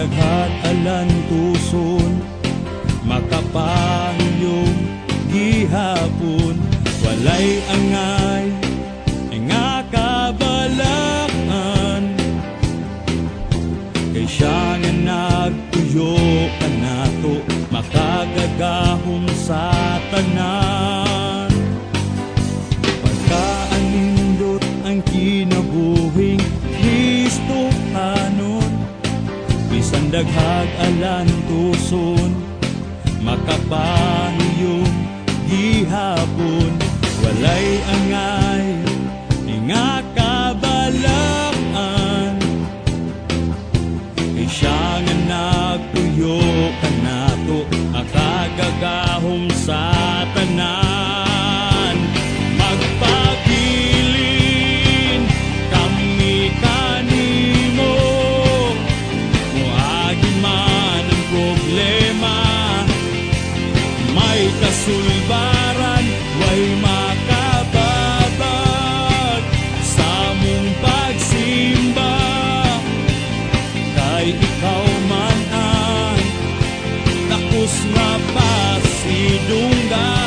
daghat alan tuson, makapahiyong gihapon, walay angay nga kabalakan, kay siya nga nagtuyo kanato, makagagahom sa tanan. Pagkaanindot ang kinabuhing Kristohanon, bisan daghag alan tuson, makapahiyong gihapon, walay angay nga kabalakan, kay siya nga nagtuyo kanato, makagagahom sa tanan. Magpabilin kami kanimo, muagi man ang problema, may kasulbaran, way makababag sa mong pagsimba, kay ikaw man ang takos nga pasidunggan.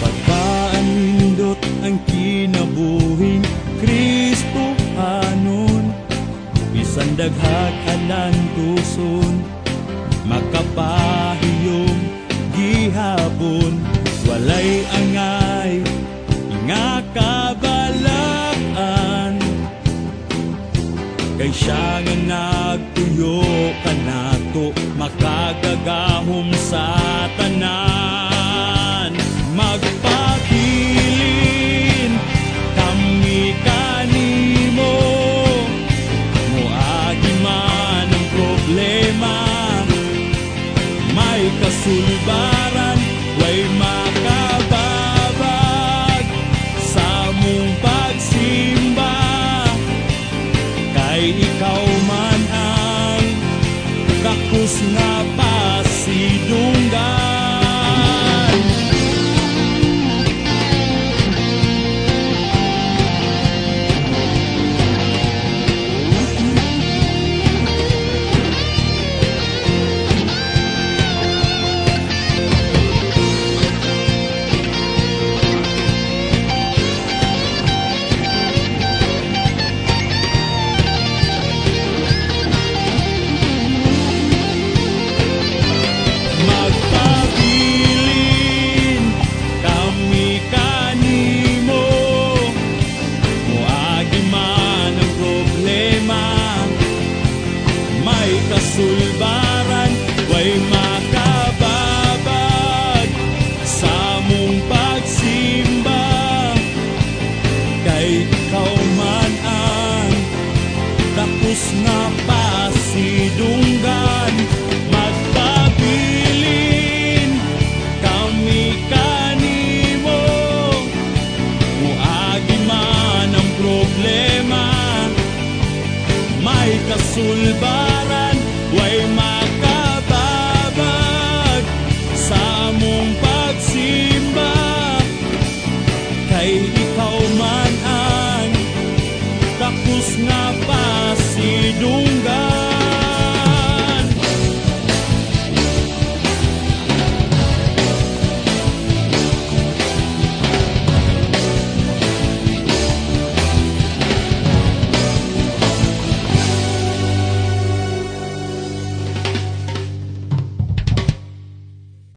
Pagkaanindot ang kinabuhing Kristohanon, bisan daghag alan tuson, makapahiyong gihapon, walay angay nga kabalakan, kay siya nga nagtuyo kanato, makagagahom sa tanan.